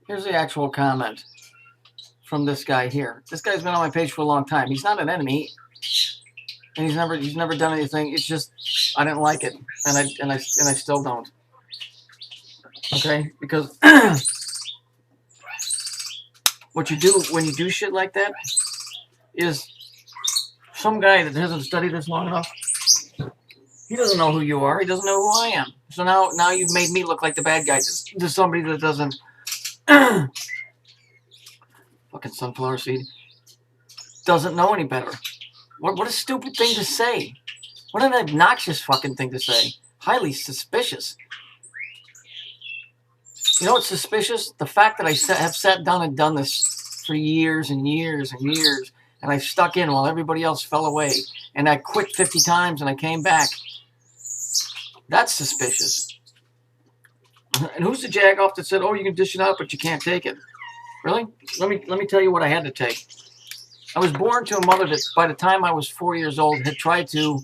Here's the actual comment from this guy here. This guy's been on my page for a long time. He's not an enemy, and he's never done anything. It's just I didn't like it, and I still don't. Okay, because what you do when you do shit like that is some guy that hasn't studied this long enough. He doesn't know who you are. He doesn't know who I am. So now you've made me look like the bad guy to somebody that doesn't. Fucking sunflower seed. Doesn't know any better. What a stupid thing to say. What an obnoxious fucking thing to say. Highly suspicious. You know what's suspicious? The fact that I have sat down and done this for years and years and years, and I stuck in while everybody else fell away, and I quit 50 times and I came back. That's suspicious. And who's the jagoff that said, "Oh, you can dish it out, but you can't take it"? Really? Let me tell you what I had to take. I was born to a mother that, by the time I was 4 years old, had tried to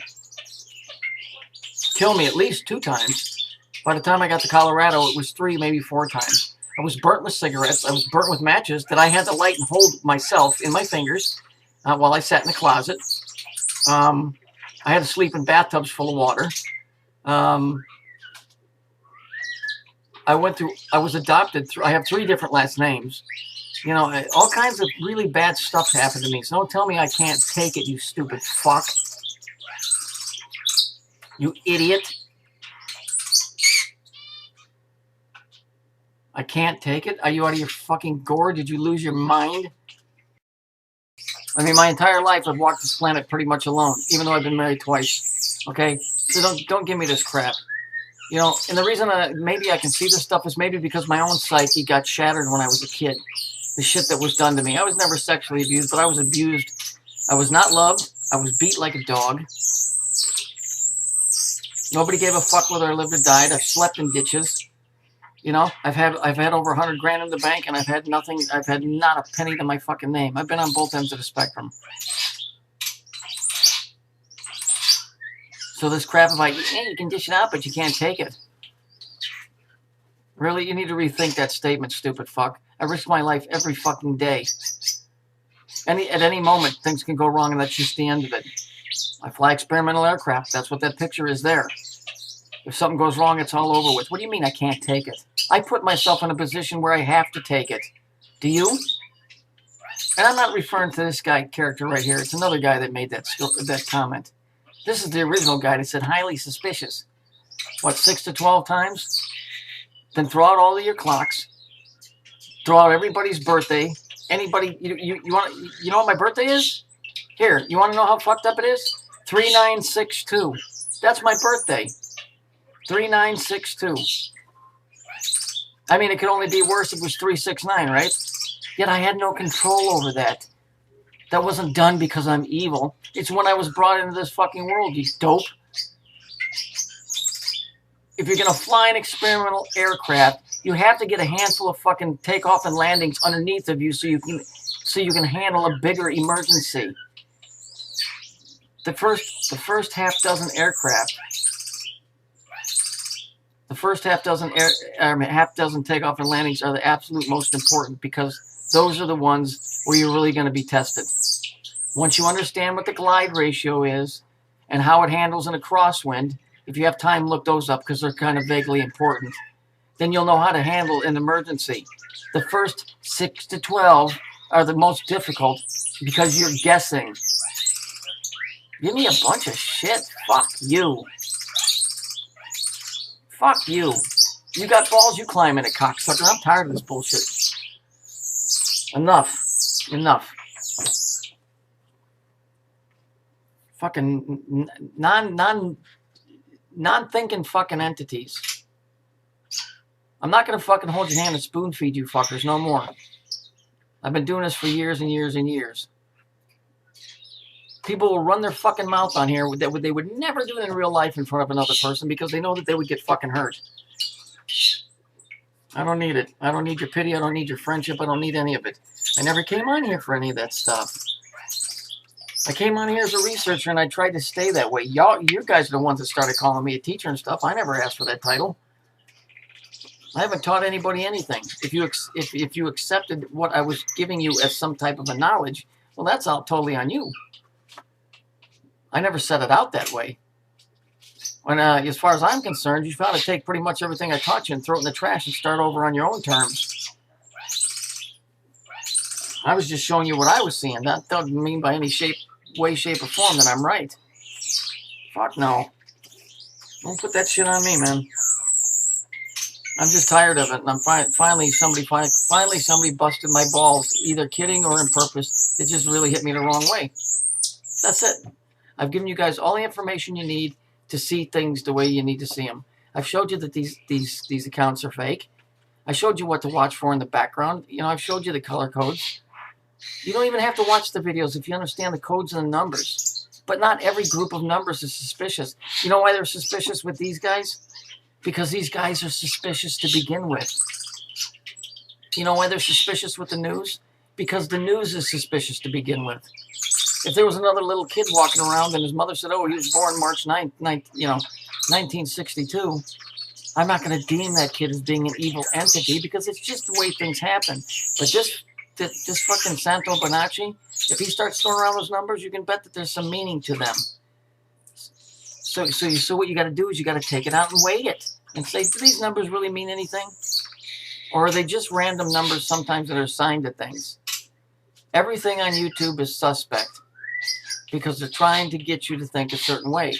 kill me at least 2 times. By the time I got to Colorado, it was 3, maybe 4 times. I was burnt with cigarettes. I was burnt with matches that I had to light and hold myself in my fingers while I sat in the closet. I had to sleep in bathtubs full of water. I was adopted through, I have 3 different last names. You know, all kinds of really bad stuff happened to me. So don't tell me I can't take it, you stupid fuck. You idiot. I can't take it? Are you out of your fucking gourd? Did you lose your mind? I mean, my entire life I've walked this planet pretty much alone, even though I've been married twice. Okay? So don't give me this crap. You know, and the reason maybe I can see this stuff is maybe because my own psyche got shattered when I was a kid. The shit that was done to me. I was never sexually abused, but I was abused. I was not loved. I was beat like a dog. Nobody gave a fuck whether I lived or died. I've slept in ditches. You know, I've had over 100 grand in the bank, and I've had nothing. I've had not a penny to my fucking name. I've been on both ends of the spectrum. So this crap about, hey, you can dish it out, but you can't take it. Really, you need to rethink that statement, stupid fuck. I risk my life every fucking day. At any moment, things can go wrong, and that's just the end of it. I fly experimental aircraft. That's what that picture is there. If something goes wrong, it's all over with. What do you mean I can't take it? I put myself in a position where I have to take it. Do you? And I'm not referring to this guy character right here. It's another guy that made that comment. This is the original guy that said highly suspicious. What, 6 to 12 times? Then throw out all of your clocks. Throw out everybody's birthday. Anybody, you know what my birthday is? Here, you want to know how fucked up it is? 3962. That's my birthday. 3962. I mean, it could only be worse if it was 369, right? Yet I had no control over that. That wasn't done because I'm evil. It's when I was brought into this fucking world, you dope. If you're going to fly an experimental aircraft, you have to get a handful of fucking takeoff and landings underneath of you so you can handle a bigger emergency. The first half dozen aircraft, the first half dozen takeoff and landings are the absolute most important because those are the ones where you're really going to be tested. Once you understand what the glide ratio is and how it handles in a crosswind, if you have time, look those up because they're kind of vaguely important. Then you'll know how to handle an emergency. The first 6 to 12 are the most difficult because you're guessing. Give me a bunch of shit. Fuck you. Fuck you. You got balls, you climb in it, cocksucker. I'm tired of this bullshit. Enough. Enough. Fucking non-thinking fucking entities. I'm not going to fucking hold your hand and spoon feed you fuckers no more. I've been doing this for years and years and years. People will run their fucking mouth on here that they would never do it in real life in front of another person because they know that they would get fucking hurt. I don't need it. I don't need your pity. I don't need your friendship. I don't need any of it. I never came on here for any of that stuff. I came on here as a researcher and I tried to stay that way. You guys are the ones that started calling me a teacher and stuff. I never asked for that title. I haven't taught anybody anything. If you accepted what I was giving you as some type of a knowledge, well, that's all totally on you. I never set it out that way. When, as far as I'm concerned, you've got to take pretty much everything I taught you and throw it in the trash and start over on your own terms. I was just showing you what I was seeing. That doesn't mean by any way, shape, or form that I'm right. Fuck no. Don't put that shit on me, man. I'm just tired of it, and I'm finally somebody busted my balls, either kidding or in purpose. It just really hit me the wrong way. That's it. I've given you guys all the information you need to see things the way you need to see them. I've showed you that these accounts are fake. I showed you what to watch for in the background. You know, I've showed you the color codes. You don't even have to watch the videos if you understand the codes and the numbers. But not every group of numbers is suspicious. You know why they're suspicious with these guys? Because these guys are suspicious to begin with. You know why they're suspicious with the news? Because the news is suspicious to begin with. If there was another little kid walking around and his mother said, oh, he was born March 9th, 1962, I'm not going to deem that kid as being an evil entity because it's just the way things happen. But this fucking Santo Bonacci, if he starts throwing around those numbers, you can bet that there's some meaning to them. So what you got to do is you got to take it out and weigh it and say, do these numbers really mean anything? Or are they just random numbers sometimes that are assigned to things? Everything on YouTube is suspect because they're trying to get you to think a certain way.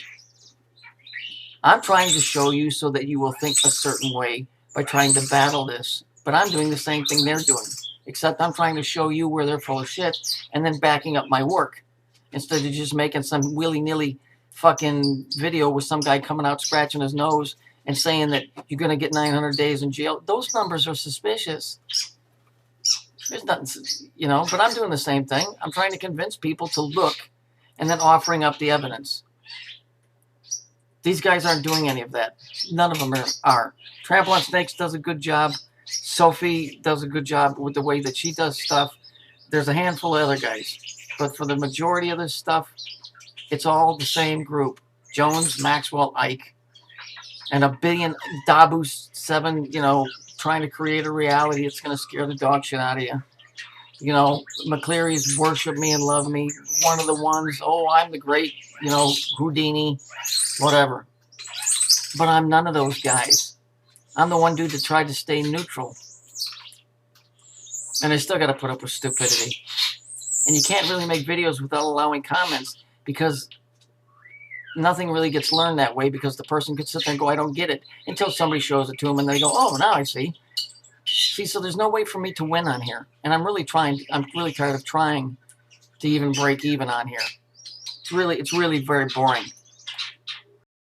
I'm trying to show you so that you will think a certain way by trying to battle this. But I'm doing the same thing they're doing, except I'm trying to show you where they're full of shit and then backing up my work instead of just making some willy-nilly fucking video with some guy coming out scratching his nose and saying that you're going to get 900 days in jail. Those numbers are suspicious. There's nothing, you know, but I'm doing the same thing. I'm trying to convince people to look and then offering up the evidence. These guys aren't doing any of that. None of them are. Trample on Snakes does a good job. Sophie does a good job with the way that she does stuff. There's a handful of other guys. But for the majority of this stuff, it's all the same group. Jones, Maxwell, Ike. And a billion Dabu 7, you know, trying to create a reality that's going to scare the dog shit out of you. You know, McCleary's worship me and love me. One of the ones, oh, I'm the great, you know, Houdini, whatever. But I'm none of those guys. I'm the one dude that tried to stay neutral. And I still got to put up with stupidity. And you can't really make videos without allowing comments because nothing really gets learned that way because the person could sit there and go, I don't get it, until somebody shows it to them and they go, oh, now I see. See, so there's no way for me to win on here. And I'm really tired of trying to even break even on here. It's really very boring.